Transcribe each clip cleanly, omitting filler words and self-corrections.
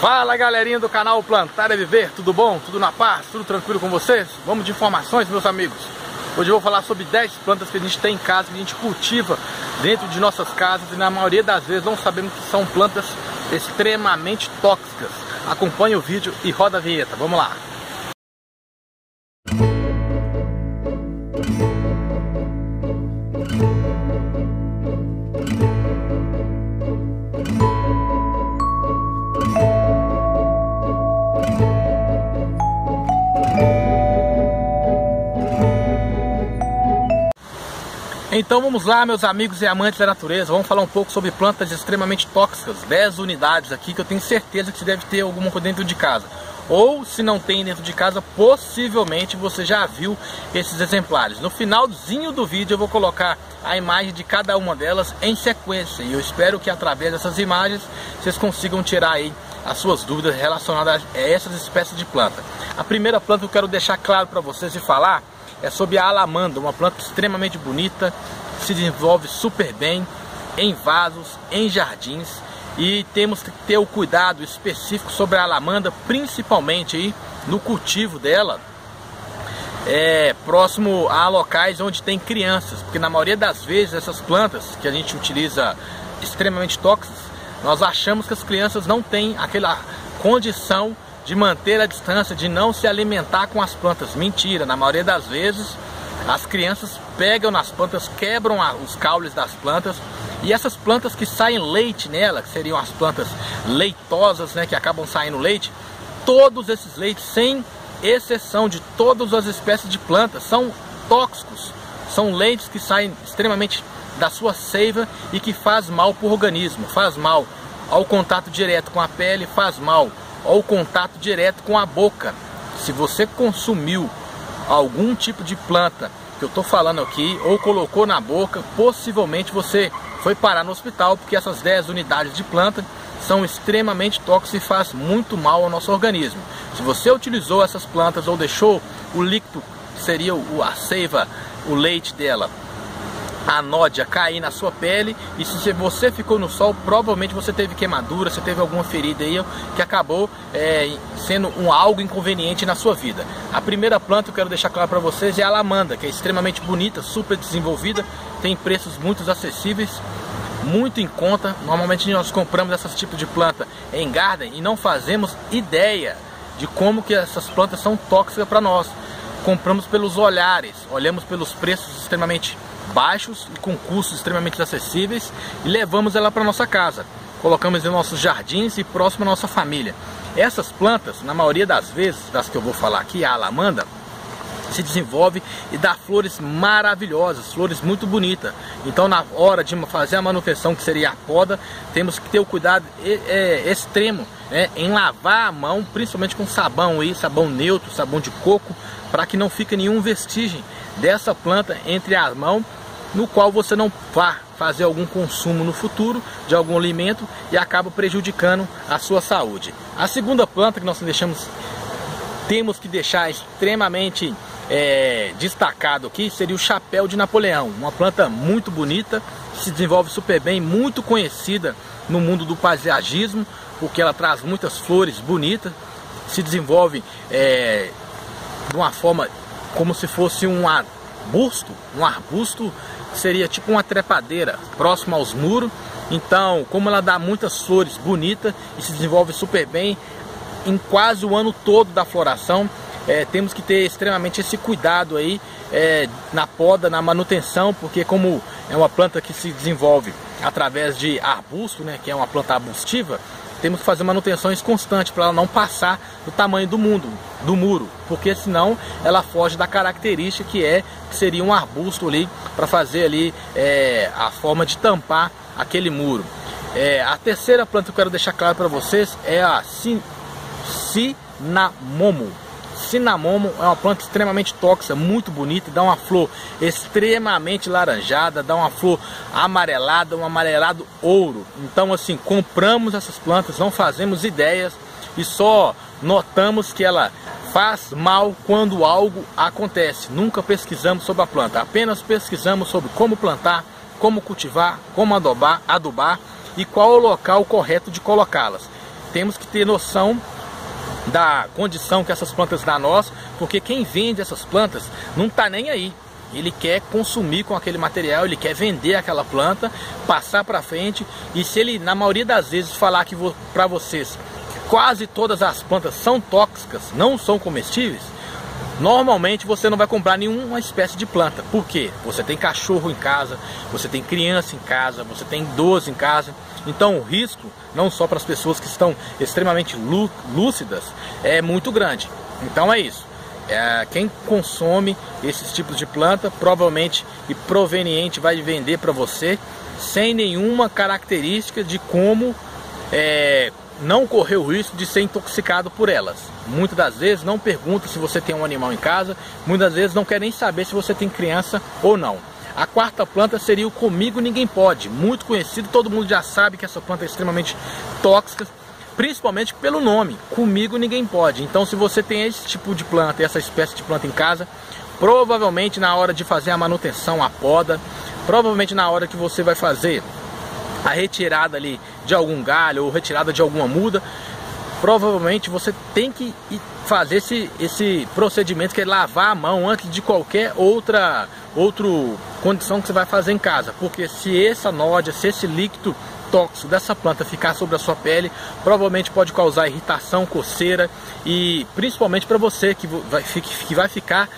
Fala galerinha do canal Plantar é Viver, tudo bom? Tudo na paz? Tudo tranquilo com vocês? Vamos de informações, meus amigos. Hoje eu vou falar sobre 10 plantas que a gente tem em casa, que a gente cultiva dentro de nossas casas e na maioria das vezes não sabemos que são plantas extremamente tóxicas. Acompanhe o vídeo e roda a vinheta, vamos lá! Então vamos lá, meus amigos e amantes da natureza, vamos falar um pouco sobre plantas extremamente tóxicas, 10 unidades aqui que eu tenho certeza que você deve ter alguma dentro de casa. Ou se não tem dentro de casa, possivelmente você já viu esses exemplares. No finalzinho do vídeo eu vou colocar a imagem de cada uma delas em sequência. E eu espero que através dessas imagens vocês consigam tirar aí as suas dúvidas relacionadas a essas espécies de planta. A primeira planta que eu quero deixar claro para vocês e falar é sobre a alamanda, uma planta extremamente bonita, se desenvolve super bem em vasos, em jardins, e temos que ter o cuidado específico sobre a alamanda, principalmente aí no cultivo dela, próximo a locais onde tem crianças, porque na maioria das vezes essas plantas que a gente utiliza extremamente tóxicas, nós achamos que as crianças não têm aquela condição de manter a distância, de não se alimentar com as plantas. Mentira, na maioria das vezes as crianças pegam nas plantas, quebram os caules das plantas, e essas plantas que saem leite nela, que seriam as plantas leitosas, né, que acabam saindo leite, todos esses leites, sem exceção de todas as espécies de plantas, são tóxicos, são leites que saem extremamente da sua seiva e que faz mal para o organismo, faz mal ao contato direto com a pele, faz mal ao contato direto com a boca. Se você consumiu algum tipo de planta que eu estou falando aqui, ou colocou na boca, possivelmente você foi parar no hospital, porque essas 10 unidades de planta são extremamente tóxicas e faz muito mal ao nosso organismo. Se você utilizou essas plantas ou deixou o líquido, que seria a seiva, o leite dela, a nódia cair na sua pele, e se você ficou no sol, provavelmente você teve queimadura, você teve alguma ferida aí que acabou sendo algo inconveniente na sua vida. A primeira planta que eu quero deixar claro para vocês é a alamanda, que é extremamente bonita, super desenvolvida, tem preços muito acessíveis, muito em conta. Normalmente nós compramos esses tipos de planta em garden e não fazemos ideia de como que essas plantas são tóxicas para nós. Compramos pelos olhares, olhamos pelos preços extremamente baixos e com custos extremamente acessíveis e levamos ela para nossa casa, colocamos em nossos jardins e próximo à nossa família. Essas plantas, na maioria das vezes, das que eu vou falar aqui, a alamanda se desenvolve e dá flores maravilhosas, flores muito bonitas. Então na hora de fazer a manutenção, que seria a poda, temos que ter o cuidado extremo em lavar a mão, principalmente com sabão sabão neutro, sabão de coco, para que não fique nenhum vestígio dessa planta entre as mãos, no qual você não vá fazer algum consumo no futuro de algum alimento e acaba prejudicando a sua saúde. A segunda planta que nós temos que deixar extremamente destacado aqui seria o chapéu de Napoleão, uma planta muito bonita, se desenvolve super bem, muito conhecida no mundo do paisagismo, porque ela traz muitas flores bonitas, se desenvolve de uma forma como se fosse um arbusto seria tipo uma trepadeira próximo aos muros. Então, como ela dá muitas flores bonitas e se desenvolve super bem em quase o ano todo da floração, temos que ter extremamente esse cuidado aí na poda, na manutenção, porque como é uma planta que se desenvolve através de arbusto, né, que é uma planta arbustiva, temos que fazer manutenções constantes para ela não passar do tamanho do muro, porque senão ela foge da característica que seria um arbusto ali, para fazer ali a forma de tampar aquele muro. A terceira planta que eu quero deixar claro para vocês é a Cinamomo. Cinamomo é uma planta extremamente tóxica, muito bonita, dá uma flor extremamente laranjada, dá uma flor amarelada, um amarelado ouro. Então assim, compramos essas plantas, não fazemos ideias e só notamos que ela faz mal quando algo acontece. Nunca pesquisamos sobre a planta, apenas pesquisamos sobre como plantar, como cultivar, como adubar e qual é o local correto de colocá-las. temos que ter noção da condição que essas plantas dão a nós, porque quem vende essas plantas não está nem aí. Ele quer consumir com aquele material, ele quer vender aquela planta, passar para frente. E se ele, na maioria das vezes, falar que para vocês quase todas as plantas são tóxicas, não são comestíveis, normalmente você não vai comprar nenhuma espécie de planta. Por quê? Você tem cachorro em casa, você tem criança em casa, você tem idoso em casa. Então o risco, não só para as pessoas que estão extremamente lúcidas, é muito grande. Então é isso. Quem consome esses tipos de planta provavelmente e proveniente vai vender para você sem nenhuma característica de como não correr o risco de ser intoxicado por elas. Muitas das vezes não pergunta se você tem um animal em casa, muitas vezes não quer nem saber se você tem criança ou não. A quarta planta seria o Comigo Ninguém Pode, muito conhecido, todo mundo já sabe que essa planta é extremamente tóxica, principalmente pelo nome, Comigo Ninguém Pode. Então se você tem esse tipo de planta, essa espécie de planta em casa, provavelmente na hora de fazer a manutenção, a poda, provavelmente na hora que você vai fazer a retirada ali de algum galho ou retirada de alguma muda, provavelmente você tem que fazer esse procedimento, que é lavar a mão antes de qualquer outra condição que você vai fazer em casa, porque se essa nódia, se esse líquido tóxico dessa planta ficar sobre a sua pele, provavelmente pode causar irritação, coceira, e principalmente para você que vai ficar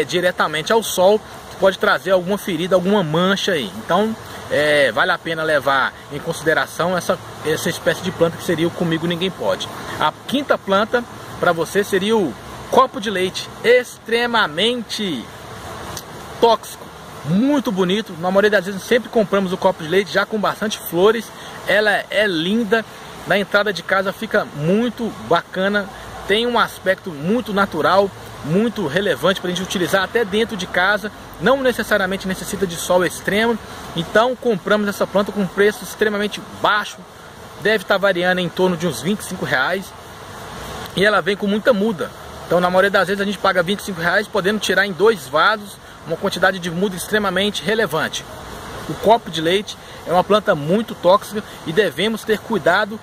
diretamente ao sol, pode trazer alguma ferida, alguma mancha aí. Então vale a pena levar em consideração essa espécie de planta que seria o Comigo Ninguém Pode. A quinta planta para você seria o copo de leite, extremamente tóxico, muito bonito. Na maioria das vezes sempre compramos o copo de leite já com bastante flores. Ela é linda, na entrada de casa fica muito bacana, tem um aspecto muito natural, muito relevante para a gente utilizar até dentro de casa, não necessariamente necessita de sol extremo. Então compramos essa planta com um preço extremamente baixo, deve estar variando em torno de uns R$25, e ela vem com muita muda. Então na maioria das vezes a gente paga R$25, podendo tirar em 2 vasos uma quantidade de muda extremamente relevante. O copo de leite é uma planta muito tóxica e devemos ter cuidado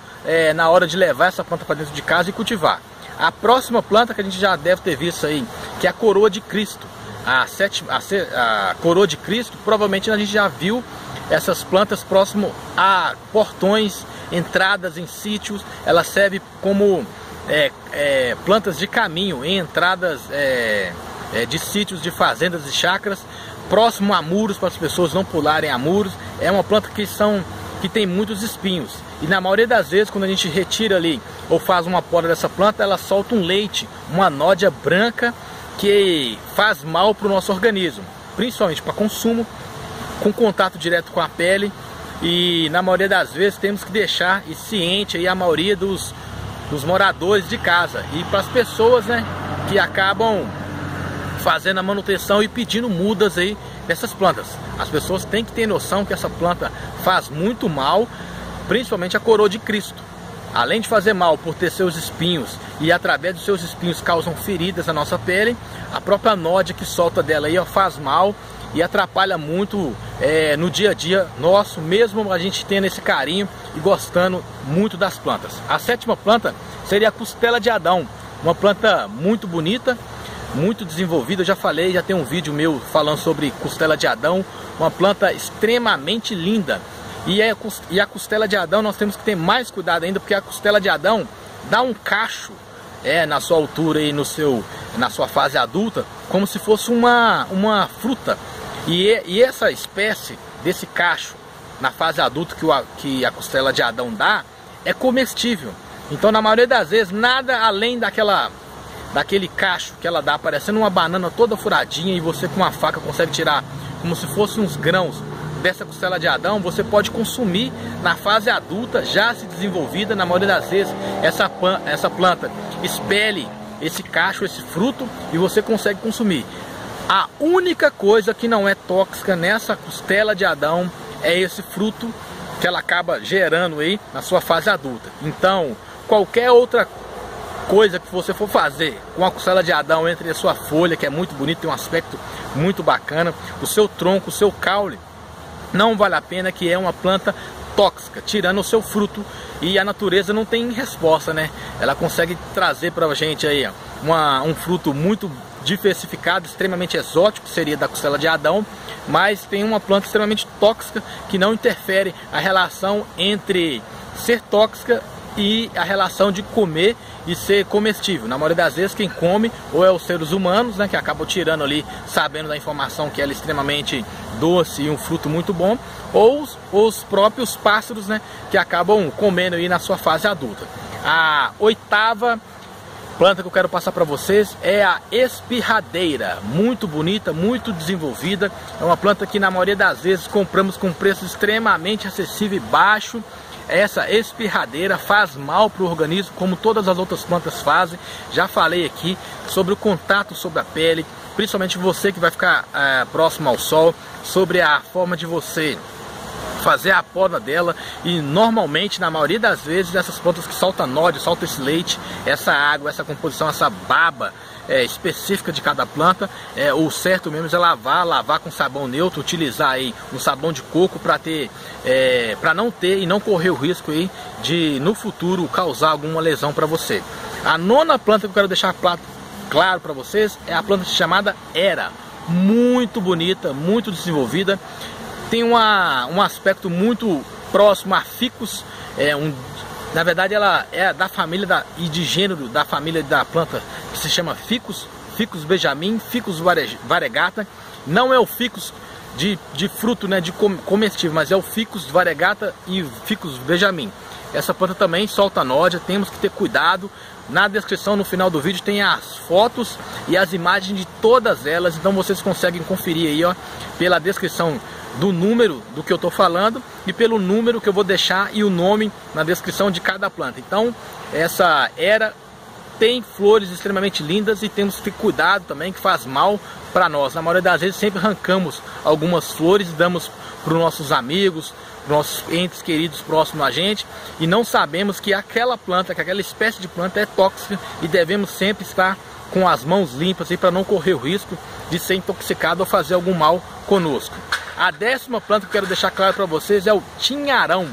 na hora de levar essa planta para dentro de casa e cultivar. A próxima planta que a gente já deve ter visto aí, que é a coroa de Cristo. A coroa de Cristo, provavelmente a gente já viu essas plantas próximo a portões, entradas em sítios. Ela serve como plantas de caminho em entradas de sítios, de fazendas e chácaras, próximo a muros, para as pessoas não pularem a muros. É uma planta que tem muitos espinhos, e na maioria das vezes quando a gente retira ali ou faz uma poda dessa planta, ela solta um leite, uma nódia branca que faz mal para o nosso organismo, principalmente para consumo, com contato direto com a pele. E na maioria das vezes temos que deixar ciente aí a maioria dos moradores de casa, e para as pessoas, né, que acabam fazendo a manutenção e pedindo mudas aí dessas plantas. As pessoas têm que ter noção que essa planta faz muito mal, principalmente a coroa de Cristo. Além de fazer mal por ter seus espinhos, e através dos seus espinhos causam feridas na nossa pele, a própria nódia que solta dela aí faz mal e atrapalha muito no dia a dia nosso, mesmo a gente tendo esse carinho e gostando muito das plantas. A sétima planta seria a costela de Adão, uma planta muito bonita, muito desenvolvida. Eu já falei, já tem um vídeo meu falando sobre costela de Adão, uma planta extremamente linda. E a costela de Adão nós temos que ter mais cuidado ainda, porque a costela de Adão dá um cacho na sua altura e na sua fase adulta, como se fosse uma fruta. E essa espécie desse cacho na fase adulta que a costela de Adão dá é comestível. Então na maioria das vezes nada além daquele cacho que ela dá, parecendo uma banana toda furadinha, e você com uma faca consegue tirar como se fossem uns grãos dessa costela de Adão, você pode consumir na fase adulta, já se desenvolvida. Na maioria das vezes essa planta expele esse cacho, esse fruto, e você consegue consumir. A única coisa que não é tóxica nessa costela de Adão é esse fruto que ela acaba gerando aí na sua fase adulta. Então qualquer outra coisa que você for fazer com a costela de Adão, entre a sua folha, que é muito bonita, tem um aspecto muito bacana, o seu tronco, o seu caule, não vale a pena, que é uma planta tóxica, tirando o seu fruto, e a natureza não tem resposta, né? Ela consegue trazer pra gente aí um fruto muito diversificado, extremamente exótico, seria da costela de Adão, mas tem uma planta extremamente tóxica que não interfere a relação entre ser tóxica e a relação de comer e ser comestível. Na maioria das vezes quem come ou é os seres humanos, né, que acabam tirando ali, sabendo da informação que ela é extremamente doce e um fruto muito bom, ou os próprios pássaros, né, que acabam comendo aí na sua fase adulta. A oitava planta que eu quero passar para vocês é a espirradeira, muito bonita, muito desenvolvida. É uma planta que na maioria das vezes compramos com preço extremamente acessível e baixo. Essa espirradeira faz mal para o organismo, como todas as outras plantas fazem. Já falei aqui sobre o contato sobre a pele, principalmente você que vai ficar próximo ao sol, sobre a forma de você fazer a poda dela. E normalmente, na maioria das vezes, essas plantas que soltam nódulo, soltam esse leite, essa água, essa composição, essa baba específica de cada planta, o certo mesmo é lavar com sabão neutro, utilizar aí um sabão de coco para não ter e não correr o risco aí de no futuro causar alguma lesão para você. A nona planta que eu quero deixar claro para vocês é a planta chamada Hera, muito bonita, muito desenvolvida, tem um aspecto muito próximo a Ficus, na verdade ela é da família e de gênero da família da planta que se chama Ficus, Ficus benjamin, Ficus variegata. Não é o Ficus de fruto, né, de comestível, mas é o Ficus variegata e Ficus benjamin. Essa planta também solta nódia, temos que ter cuidado. Na descrição, no final do vídeo, tem as fotos e as imagens de todas elas, então vocês conseguem conferir aí, ó, pela descrição do número do que eu estou falando e pelo número que eu vou deixar e o nome na descrição de cada planta. Então essa Hera tem flores extremamente lindas e temos que ter cuidado também, que faz mal para nós. Na maioria das vezes sempre arrancamos algumas flores e damos para os nossos amigos, para os nossos entes queridos próximos a gente, e não sabemos que aquela planta, que aquela espécie de planta é tóxica, e devemos sempre estar com as mãos limpas para não correr o risco de ser intoxicado ou fazer algum mal conosco. A décima planta que eu quero deixar claro para vocês é o tinharão.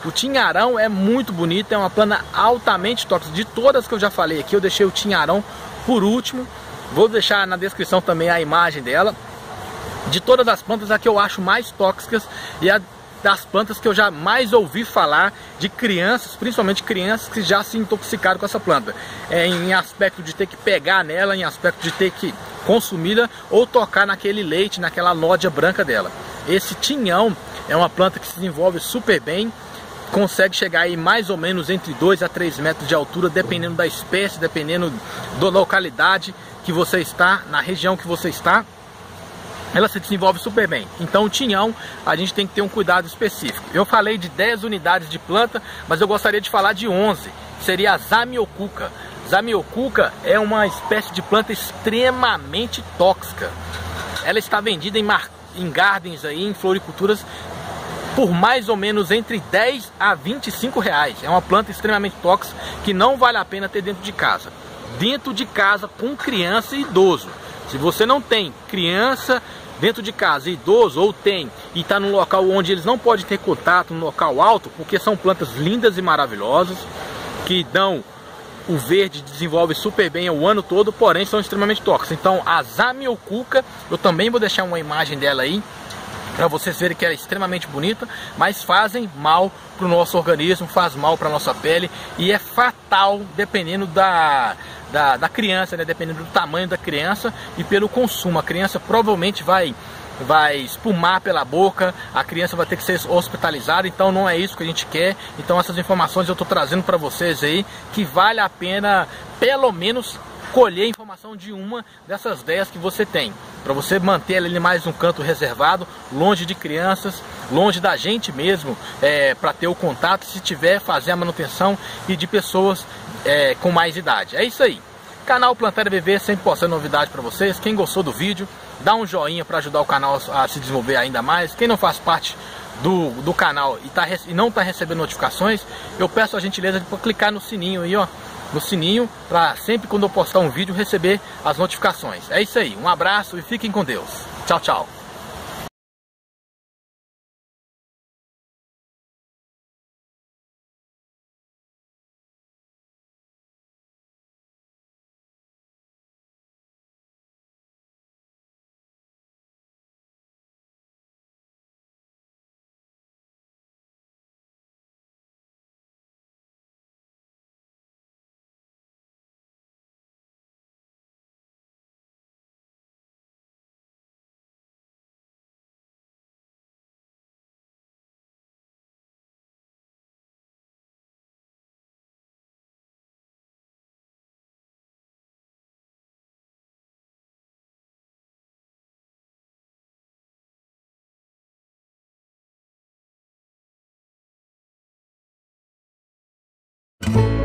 O tinharão é muito bonito, é uma planta altamente tóxica. De todas que eu já falei aqui, eu deixei o tinharão por último. Vou deixar na descrição também a imagem dela. De todas as plantas, a que eu acho mais tóxicas e a das plantas que eu já mais ouvi falar de crianças, principalmente crianças que já se intoxicaram com essa planta, em aspecto de ter que pegar nela, em aspecto de ter que consumi-la ou tocar naquele leite, naquela nódia branca dela. Esse tinhão é uma planta que se desenvolve super bem, consegue chegar aí mais ou menos entre 2 a 3 metros de altura, dependendo da espécie, dependendo da localidade que você está, na região que você está. Ela se desenvolve super bem. Então o tinhão a gente tem que ter um cuidado específico. Eu falei de 10 unidades de planta, mas eu gostaria de falar de 11. Seria a Zamioculca. Zamioculca é uma espécie de planta extremamente tóxica. Ela está vendida em gardens aí, em floriculturas, por mais ou menos entre 10 a 25 reais. É uma planta extremamente tóxica que não vale a pena ter dentro de casa. Dentro de casa com criança e idoso. Se você não tem criança dentro de casa, idoso, ou tem e está num local onde eles não podem ter contato, num local alto, porque são plantas lindas e maravilosas, que dão o verde, desenvolve super bem o ano todo, porém são extremamente tóxicas. Então a Zamioculca, eu também vou deixar uma imagem dela aí, para vocês verem que ela é extremamente bonita, mas fazem mal para o nosso organismo, faz mal para a nossa pele e é fatal dependendo da criança, né? Dependendo do tamanho da criança e pelo consumo. A criança provavelmente vai espumar pela boca, a criança vai ter que ser hospitalizada, então não é isso que a gente quer. Então essas informações eu estou trazendo para vocês aí, que vale a pena pelo menos colher informação de uma dessas 10 que você tem, para você manter ele mais um canto reservado, longe de crianças, longe da gente mesmo, para ter o contato, se tiver, fazer a manutenção, e de pessoas com mais idade. É isso aí. Canal Plantaria BV sempre postando novidade para vocês. Quem gostou do vídeo, dá um joinha para ajudar o canal a se desenvolver ainda mais. Quem não faz parte do canal e não está recebendo notificações, eu peço a gentileza de clicar no sininho aí, ó, no sininho, para sempre quando eu postar um vídeo receber as notificações. É isso aí, um abraço e fiquem com Deus. Tchau, tchau. Música